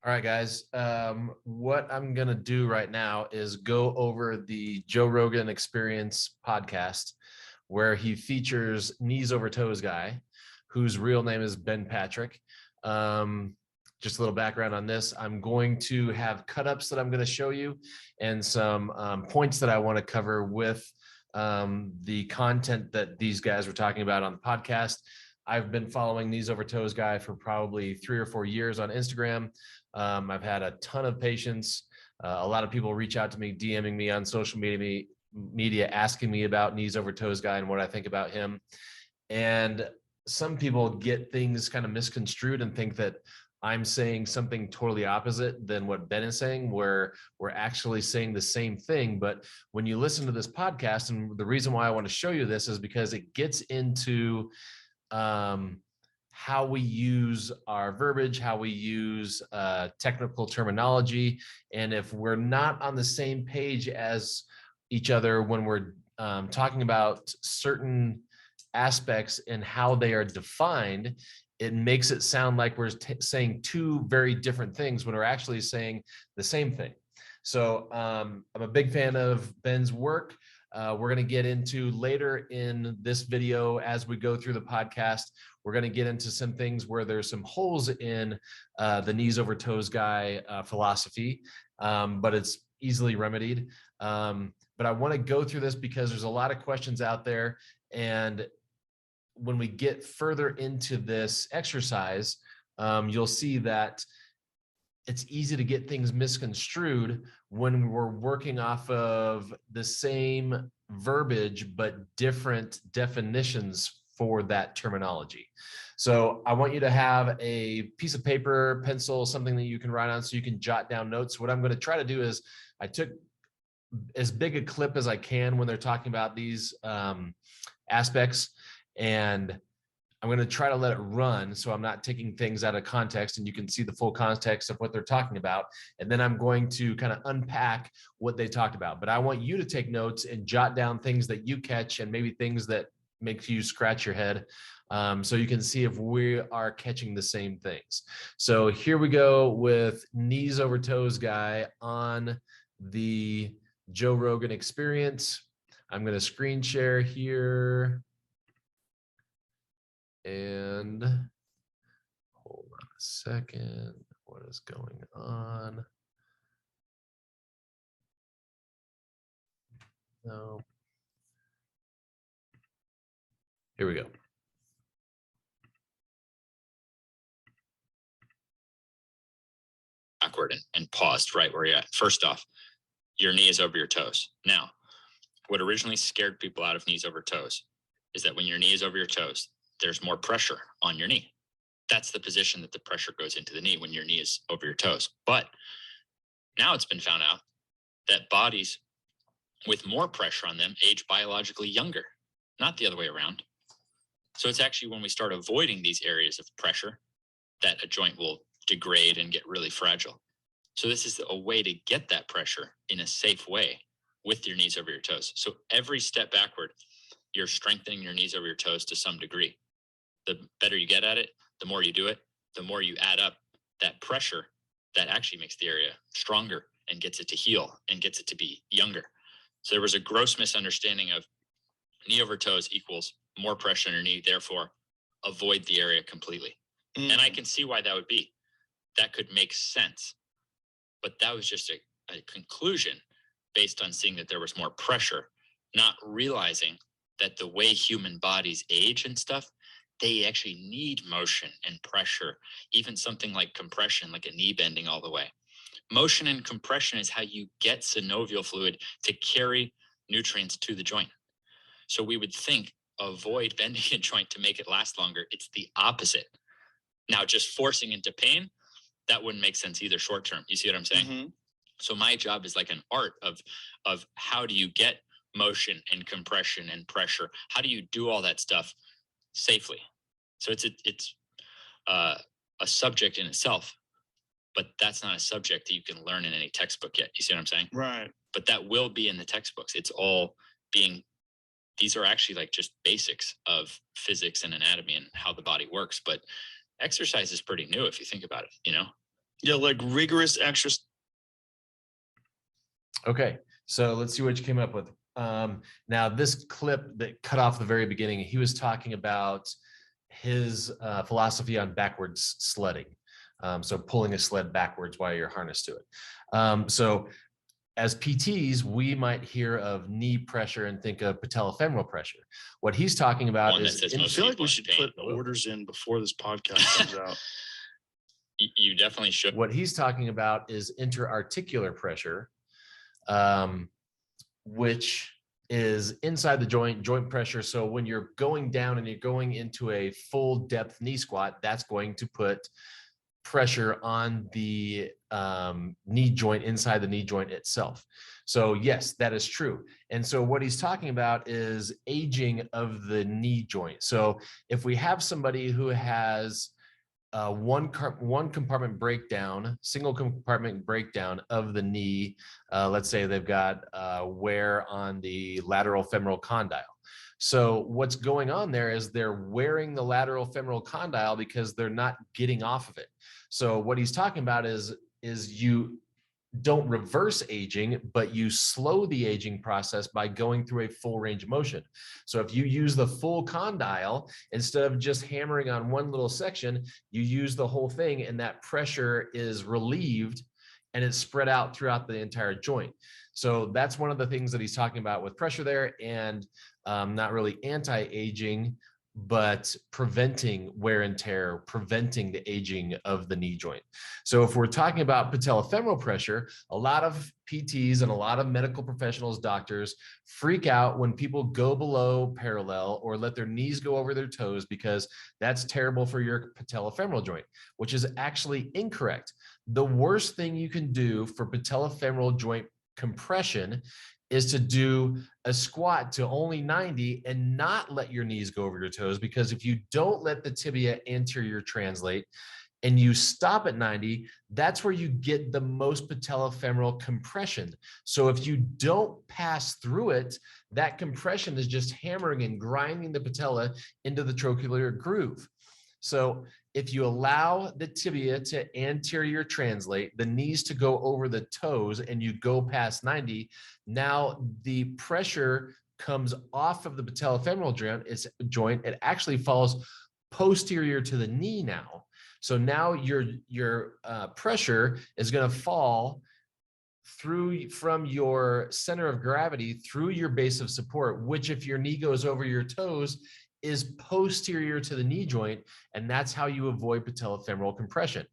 All right, guys. What I'm going to do right now is go over the Joe Rogan Experience podcast, where he features Knees Over Toes guy, whose real name is Ben Patrick. Just a little background on this. I'm going to have cut-ups that I'm going to show you and some points that I want to cover with the content that these guys were talking about on the podcast. I've been following Knees Over Toes guy for probably 3 or 4 years on Instagram. I've had a ton of patients. A lot of people reach out to me, DMing me on social media, asking me about Knees Over Toes guy and what I think about him. And some people get things kind of misconstrued and think that I'm saying something totally opposite than what Ben is saying, where we're actually saying the same thing. But when you listen to this podcast, and the reason why I want to show you this is because it gets into how we use our verbiage, how we use technical terminology. And if we're not on the same page as each other when we're talking about certain aspects and how they are defined, it makes it sound like we're saying two very different things when we're actually saying the same thing. So I'm a big fan of Ben's work. We're going to get into later in this video as we go through the podcast. We're going to get into some things where there's some holes in the Knees Over Toes guy philosophy, but it's easily remedied. But I want to go through this because there's a lot of questions out there. And when we get further into this exercise, you'll see that it's easy to get things misconstrued when we're working off of the same verbiage, but different definitions for that terminology. So I want you to have a piece of paper, pencil, something that you can write on so you can jot down notes. What I'm going to try to do is I took as big a clip as I can when they're talking about these aspects, and I'm going to try to let it run so I'm not taking things out of context and you can see the full context of what they're talking about. And then I'm going to kind of unpack what they talked about. But I want you to take notes and jot down things that you catch and maybe things that make you scratch your head, so you can see if we are catching the same things. So here we go with Knees Over Toes guy on the Joe Rogan Experience. I'm going to screen share here. And hold on a second. What is going on? No. Here we go. Backward and paused right where you're at. First off, your knee is over your toes. Now, what originally scared people out of knees over toes is that when your knee is over your toes, there's more pressure on your knee. That's the position that the pressure goes into the knee when your knee is over your toes. But now it's been found out that bodies with more pressure on them age biologically younger, not the other way around. So it's actually when we start avoiding these areas of pressure that a joint will degrade and get really fragile. So this is a way to get that pressure in a safe way with your knees over your toes. So every step backward, you're strengthening your knees over your toes to some degree. The better you get at it, the more you do it, the more you add up that pressure that actually makes the area stronger and gets it to heal and gets it to be younger. So there was a gross misunderstanding of knee over toes equals more pressure on your knee, therefore avoid the area completely. And I can see why that would be. That could make sense. But that was just a conclusion based on seeing that there was more pressure, not realizing that the way human bodies age and stuff, they actually need motion and pressure, even something like compression, like a knee bending all the way. Motion and compression is how you get synovial fluid to carry nutrients to the joint. So we would think avoid bending a joint to make it last longer. It's the opposite. Now, just forcing into pain, that wouldn't make sense either short term. You see what I'm saying? Mm-hmm. So my job is like an art of how do you get motion and compression and pressure? How do you do all that stuff safely? So it's a subject in itself, but that's not a subject that you can learn in any textbook yet. You see what I'm saying? Right. But that will be in the textbooks. It's all being, these are actually like just basics of physics and anatomy and how the body works. But exercise is pretty new if you think about it, you know? Yeah, like rigorous exercise. Okay, so let's see what you came up with. Now, this clip that cut off the very beginning, he was talking about his philosophy on backwards sledding. So pulling a sled backwards while you're harnessed to it. So as PTs, we might hear of knee pressure and think of patellofemoral pressure. What he's talking about One that is, says I most feel like people we in should pain. put orders in before this podcast comes out. You definitely should. what he's talking about is interarticular pressure, which is inside the joint pressure. So when you're going down and you're going into a full depth knee squat, that's going to put pressure on the knee joint, inside the knee joint itself. So yes, that is true. And so what he's talking about is aging of the knee joint. So if we have somebody who has one compartment breakdown, single compartment breakdown of the knee, let's say they've got wear on the lateral femoral condyle. So what's going on there is they're wearing the lateral femoral condyle because they're not getting off of it. So what he's talking about is you don't reverse aging, but you slow the aging process by going through a full range of motion. So if you use the full condyle, instead of just hammering on one little section, you use the whole thing, and that pressure is relieved and it's spread out throughout the entire joint. So that's one of the things that he's talking about with pressure there, and not really anti-aging, but preventing wear and tear, preventing the aging of the knee joint. So if we're talking about patellofemoral pressure, a lot of PTs and a lot of medical professionals, doctors, freak out when people go below parallel or let their knees go over their toes, because that's terrible for your patellofemoral joint, which is actually incorrect. The worst thing you can do for patellofemoral joint compression is to do a squat to only 90 and not let your knees go over your toes, because if you don't let the tibia anterior translate and you stop at 90, that's where you get the most patellofemoral compression. So if you don't pass through it, that compression is just hammering and grinding the patella into the trochlear groove. So if you allow the tibia to anterior translate, the knees to go over the toes, and you go past 90, now the pressure comes off of the patellofemoral joint. It actually falls posterior to the knee now. So now your pressure is going to fall from your center of gravity through your base of support, which, if your knee goes over your toes, is posterior to the knee joint. And that's how you avoid patellofemoral compression.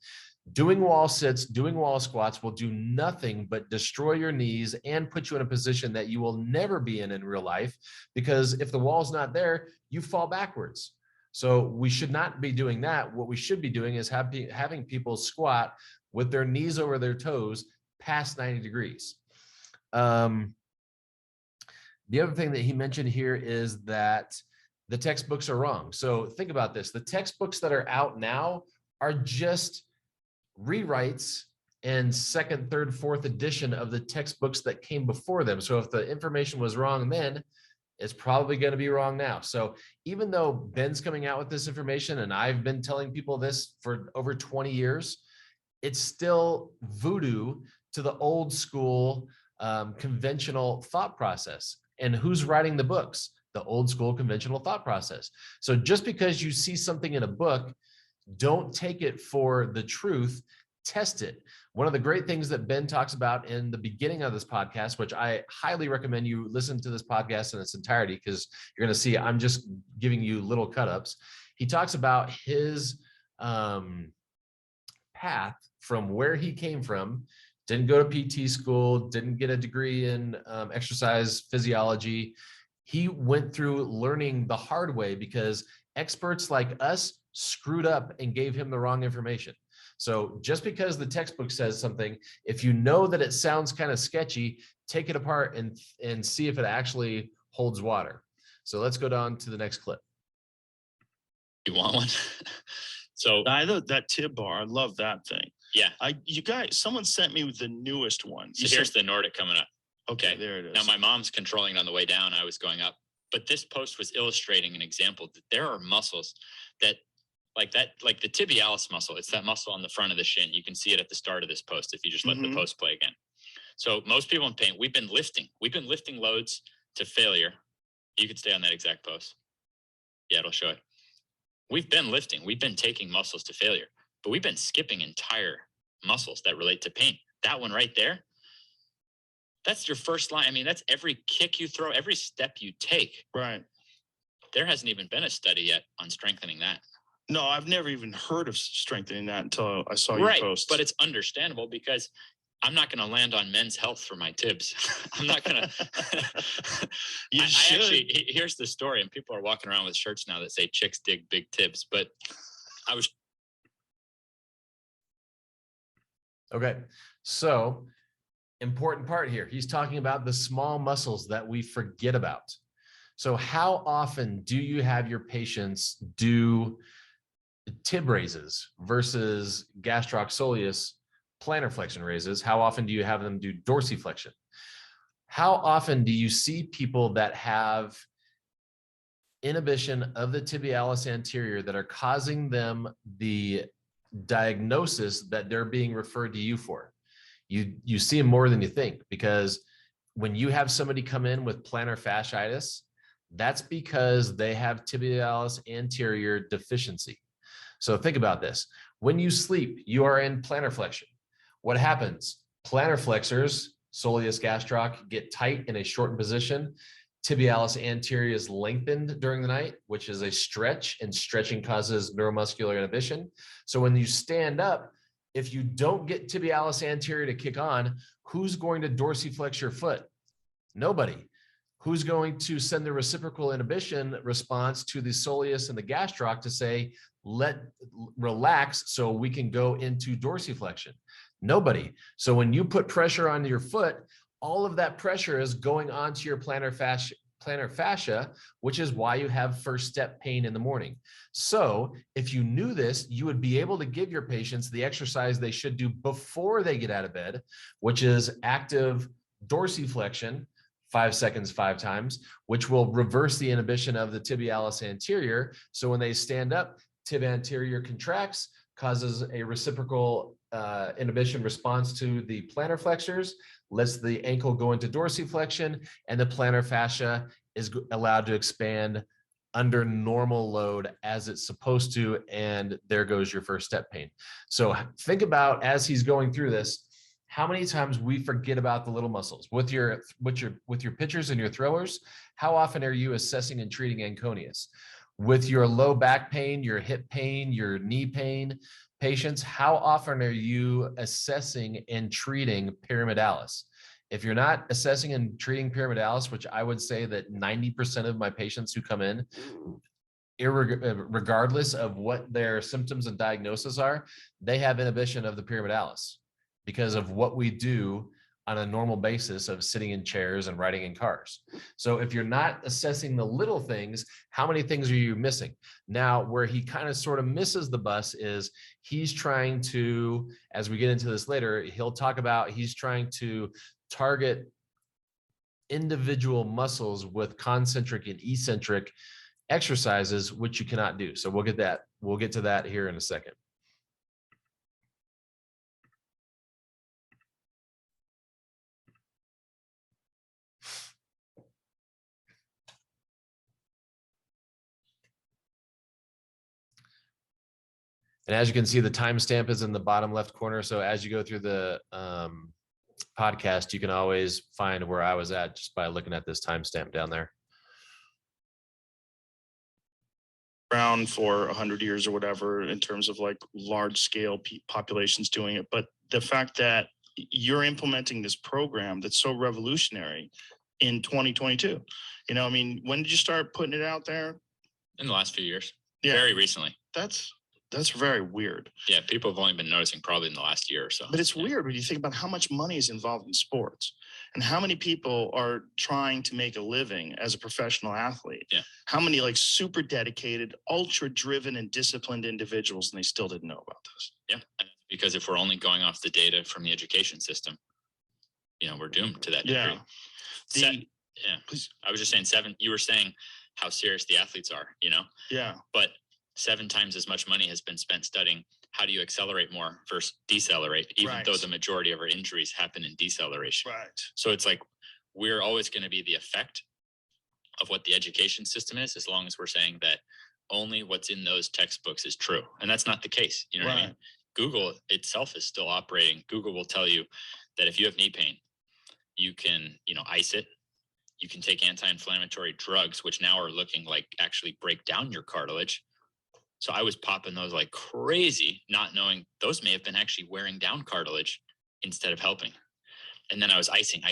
Doing wall sits, doing wall squats will do nothing but destroy your knees and put you in a position that you will never be in real life, because if the wall's not there, you fall backwards. So we should not be doing that. What we should be doing is having people squat with their knees over their toes past 90 degrees. The other thing that he mentioned here is that the textbooks are wrong. So think about this. The textbooks that are out now are just rewrites and second, third, fourth edition of the textbooks that came before them. So if the information was wrong then, it's probably going to be wrong now. So even though Ben's coming out with this information, and I've been telling people this for over 20 years, it's still voodoo to the old school conventional thought process. And who's writing the books? The old school conventional thought process. So just because you see something in a book, don't take it for the truth, test it. One of the great things that Ben talks about in the beginning of this podcast, which I highly recommend you listen to this podcast in its entirety, because you're going to see I'm just giving you little cut-ups. He talks about his path from where he came from. Didn't go to PT school, didn't get a degree in exercise physiology. He went through learning the hard way because experts like us screwed up and gave him the wrong information. So just because the textbook says something, if you know that it sounds kind of sketchy, take it apart and see if it actually holds water. So let's go down to the next clip. You want one? So that tib bar, I love that thing. Yeah. You guys, someone sent me the newest one. So here's the Nordic coming up. Okay, there it is. Now my mom's controlling it on the way down. I was going up, but this post was illustrating an example that there are muscles that, like that, like the tibialis muscle. It's that muscle on the front of the shin. You can see it at the start of this post if you just let the post play again. So most people in pain, we've been lifting loads to failure. You could stay on that exact pose. Yeah, it'll show it. We've been lifting, we've been taking muscles to failure, but we've been skipping entire muscles that relate to pain. That one right there, that's your first line. I mean, that's every kick you throw, every step you take. Right. There hasn't even been a study yet on strengthening that. No, I've never even heard of strengthening that until I saw your post. But it's understandable because I'm not going to land on men's health for my tibs. I'm not going to. I actually, here's the story, and people are walking around with shirts now that say "Chicks dig big tibs." But I was. Okay, so important part here. He's talking about the small muscles that we forget about. So how often do you have your patients do tib raises versus gastroc-soleus plantar flexion raises? How often do you have them do dorsiflexion? How often do you see people that have inhibition of the tibialis anterior that are causing them the diagnosis that they're being referred to you for? You see them more than you think, because when you have somebody come in with plantar fasciitis, that's because they have tibialis anterior deficiency. So think about this. When you sleep, you are in plantar flexion. What happens? Plantar flexors, soleus gastroc, get tight in a shortened position. Tibialis anterior is lengthened during the night, which is a stretch, and stretching causes neuromuscular inhibition. So when you stand up, if you don't get tibialis anterior to kick on, who's going to dorsiflex your foot? Nobody. Who's going to send the reciprocal inhibition response to the soleus and the gastroc to say, relax so we can go into dorsiflexion? Nobody. So when you put pressure on your foot, all of that pressure is going onto your plantar fascia, which is why you have first step pain in the morning. So if you knew this, you would be able to give your patients the exercise they should do before they get out of bed, which is active dorsiflexion, 5 seconds, 5 times, which will reverse the inhibition of the tibialis anterior. So when they stand up, tib anterior contracts, causes a reciprocal inhibition response to the plantar flexors, lets the ankle go into dorsiflexion, and the plantar fascia is allowed to expand under normal load as it's supposed to, and there goes your first step pain. So think about, as he's going through this, how many times we forget about the little muscles with your pitchers and your throwers. How often are you assessing and treating anconeus? With your low back pain, your hip pain, your knee pain patients, how often are you assessing and treating pyramidalis? If you're not assessing and treating pyramidalis, which I would say that 90% of my patients who come in, regardless of what their symptoms and diagnosis are, they have inhibition of the pyramidalis because of what we do on a normal basis of sitting in chairs and riding in cars. So if you're not assessing the little things, how many things are you missing? Now, where he kind of sort of misses the bus is he's trying to, as we get into this later, he'll talk about he's trying to target individual muscles with concentric and eccentric exercises, which you cannot do. So we'll get to that here in a second. And as you can see, the timestamp is in the bottom left corner. So as you go through the podcast, you can always find where I was at just by looking at this timestamp down there. Around for 100 years or whatever in terms of like large scale populations doing it. But the fact that you're implementing this program that's so revolutionary in 2022, you know, I mean, when did you start putting it out there? In the last few years. Yeah. Very recently. That's very weird. Yeah, people have only been noticing probably in the last year or so. But it's weird when you think about how much money is involved in sports and how many people are trying to make a living as a professional athlete. Yeah. How many like super dedicated, ultra driven and disciplined individuals, and they still didn't know about this. Yeah, because if we're only going off the data from the education system, you know, we're doomed to that degree. Please. I was just saying you were saying how serious the athletes are, you know? Yeah. But 7 times as much money has been spent studying how do you accelerate more versus decelerate, even Right. though the majority of our injuries happen in deceleration. Right. So it's like we're always going to be the effect of what the education system is, as long as we're saying that only what's in those textbooks is true. And that's not the case. You know what I mean? Google itself is still operating. Google will tell you that if you have knee pain, you can, ice it. You can take anti-inflammatory drugs, which now are looking like actually break down your cartilage. So I was popping those like crazy, not knowing those may have been actually wearing down cartilage instead of helping. And then I was icing.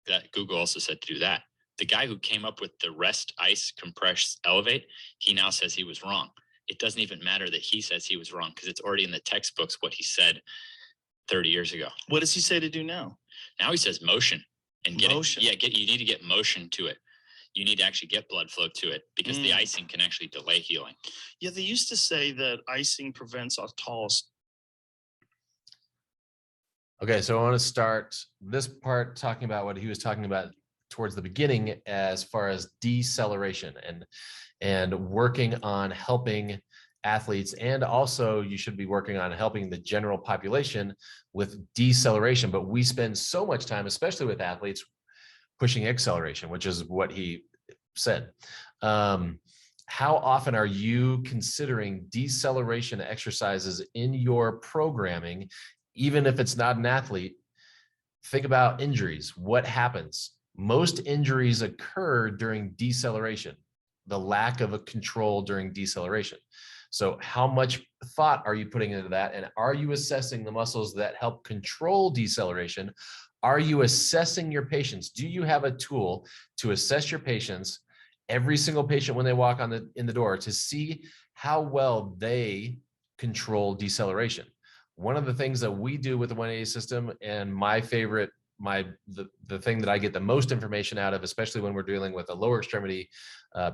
That Google also said to do that. The guy who came up with the rest, ice, compress, elevate, he now says he was wrong. It doesn't even matter that he says he was wrong because it's already in the textbooks what he said 30 years ago. What does he say to do now? Now he says motion and Motion. you need to get motion to it. You need to actually get blood flow to it because the icing can actually delay healing. Yeah, they used to say that icing prevents autologous. Okay, so I want to start this part talking about what he was talking about towards the beginning as far as deceleration and working on helping athletes, and also you should be working on helping the general population with deceleration. But we spend so much time, especially with athletes, pushing acceleration, which is what he said. How often are you considering deceleration exercises in your programming, even if it's not an athlete? Think about injuries. What happens? Most injuries occur during deceleration, the lack of a control during deceleration. So how much thought are you putting into that? And are you assessing the muscles that help control deceleration? Are you assessing your patients? Do you have a tool to assess your patients, every single patient when they walk in the door, to see how well they control deceleration? One of the things that we do with the 180 system, and my favorite, the thing that I get the most information out of, especially when we're dealing with a lower extremity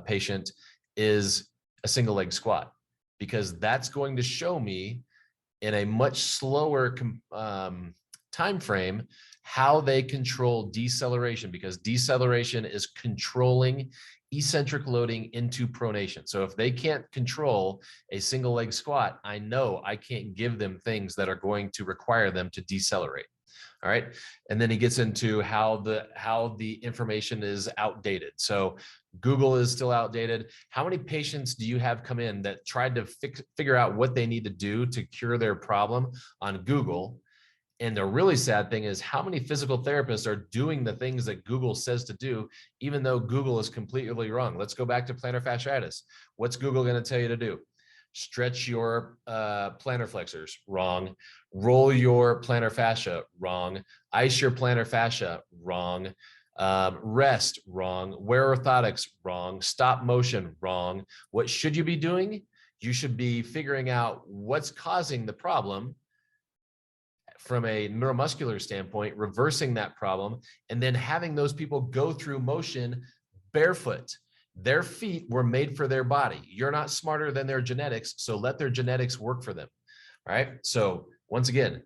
patient, is a single leg squat, because that's going to show me in a much slower time frame how they control deceleration, because deceleration is controlling eccentric loading into pronation. So if they can't control a single leg squat, I know I can't give them things that are going to require them to decelerate. All right. And then he gets into how the information is outdated. So Google is still outdated. How many patients do you have come in that tried to figure out what they need to do to cure their problem on Google? And the really sad thing is how many physical therapists are doing the things that Google says to do, even though Google is completely wrong. Let's go back to plantar fasciitis. What's Google going to tell you to do? Stretch your plantar flexors, wrong. Roll your plantar fascia, wrong. Ice your plantar fascia, wrong. Rest, wrong. Wear orthotics, wrong. Stop motion, wrong. What should you be doing? You should be figuring out what's causing the problem from a neuromuscular standpoint, reversing that problem, and then having those people go through motion barefoot. Their feet were made for their body. You're not smarter than their genetics, so let their genetics work for them. All right. So once again,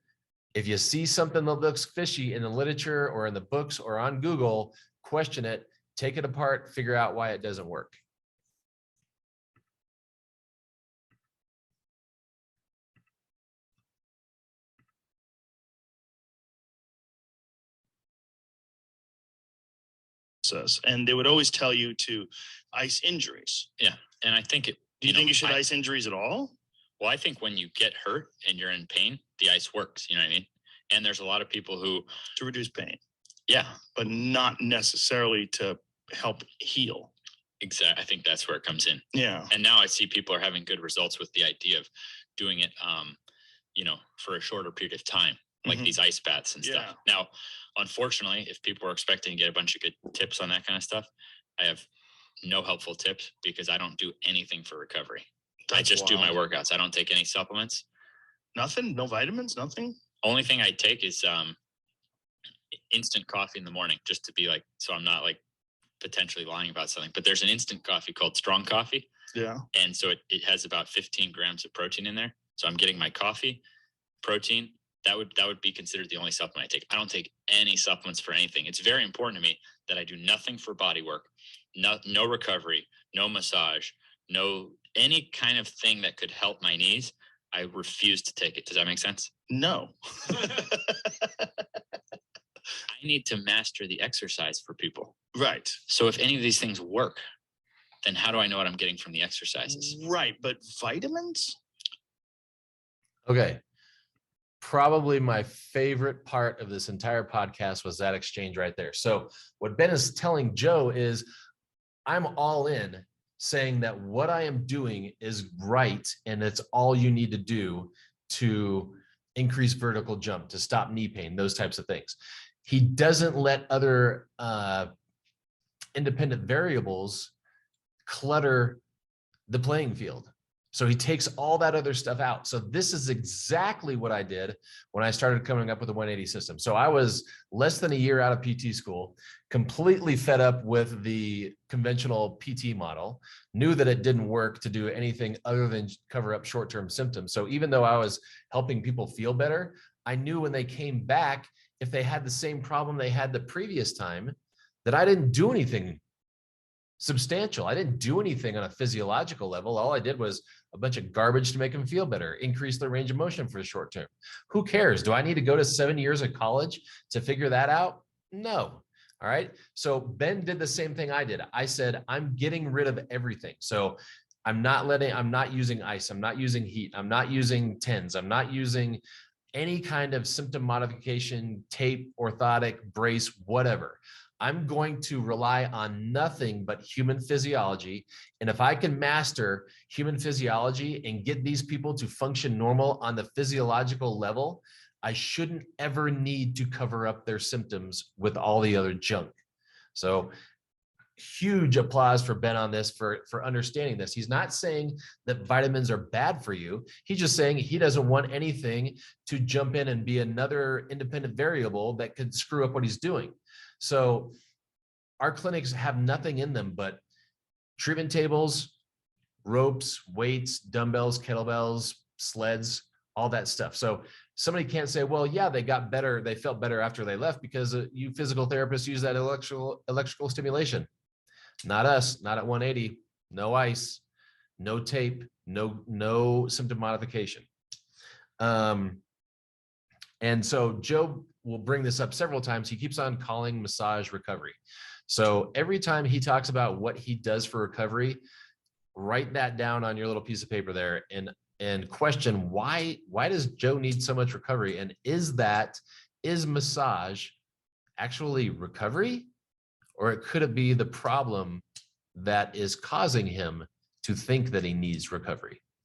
if you see something that looks fishy in the literature or in the books or on Google, question it, take it apart, figure out why it doesn't work. And they would always tell you to ice injuries. Yeah. And I think Do you think you should ice injuries at all? Well, I think when you get hurt and you're in pain, the ice works, you know what I mean? And there's a lot of people who To reduce pain. Yeah. But not necessarily to help heal. Exactly. I think that's where it comes in. Yeah. And now I see people are having good results with the idea of doing it, for a shorter period of time, like these ice baths and stuff. Now, unfortunately, if people are expecting to get a bunch of good tips on that kind of stuff, I have no helpful tips because I don't do anything for recovery. I just do my workouts. I don't take any supplements. Nothing? No vitamins? Nothing? Only thing I take is instant coffee in the morning, just to be like, so I'm not like potentially lying about something. But there's an instant coffee called Strong Coffee. Yeah. And so it has about 15 grams of protein in there. So I'm getting my coffee, protein. That would be considered the only supplement I take. I don't take any supplements for anything. It's very important to me that I do nothing for body work, no recovery, no massage, no any kind of thing that could help my knees, I refuse to take it. Does that make sense? No. I need to master the exercise for people. Right. So if any of these things work, then how do I know what I'm getting from the exercises? Right. But vitamins? Okay. Probably my favorite part of this entire podcast was that exchange right there. So what Ben is telling Joe is I'm all in, saying that what I am doing is right and it's all you need to do to increase vertical jump, to stop knee pain, those types of things. He doesn't let other independent variables clutter the playing field. So he takes all that other stuff out. So this is exactly what I did when I started coming up with a 180 system. So I was less than a year out of PT school, completely fed up with the conventional PT model, knew that it didn't work to do anything other than cover up short-term symptoms. So even though I was helping people feel better, I knew when they came back, if they had the same problem they had the previous time, that I didn't do anything substantial. I didn't do anything on a physiological level. All I did was a bunch of garbage to make them feel better, increase their range of motion for the short term. Who cares? Do I need to go to 7 years of college to figure that out? No. All right. So Ben did the same thing I did. I said, I'm getting rid of everything. So I'm not using ice. I'm not using heat. I'm not using TENS. I'm not using any kind of symptom modification, tape, orthotic, brace, whatever. I'm going to rely on nothing but human physiology. And if I can master human physiology and get these people to function normal on the physiological level, I shouldn't ever need to cover up their symptoms with all the other junk. So huge applause for Ben on this for understanding this. He's not saying that vitamins are bad for you. He's just saying he doesn't want anything to jump in and be another independent variable that could screw up what he's doing. So our clinics have nothing in them but treatment tables, ropes, weights, dumbbells, kettlebells, sleds, all that stuff. So somebody can't say, well, yeah, they got better. They felt better after they left because you physical therapists use that electrical stimulation. Not us, not at 180, no ice, no tape, no symptom modification. And so Joe will bring this up several times. He keeps on calling massage recovery. So every time he talks about what he does for recovery, write that down on your little piece of paper there and question why does Joe need so much recovery? And is massage actually recovery? Or could it be the problem that is causing him to think that he needs recovery?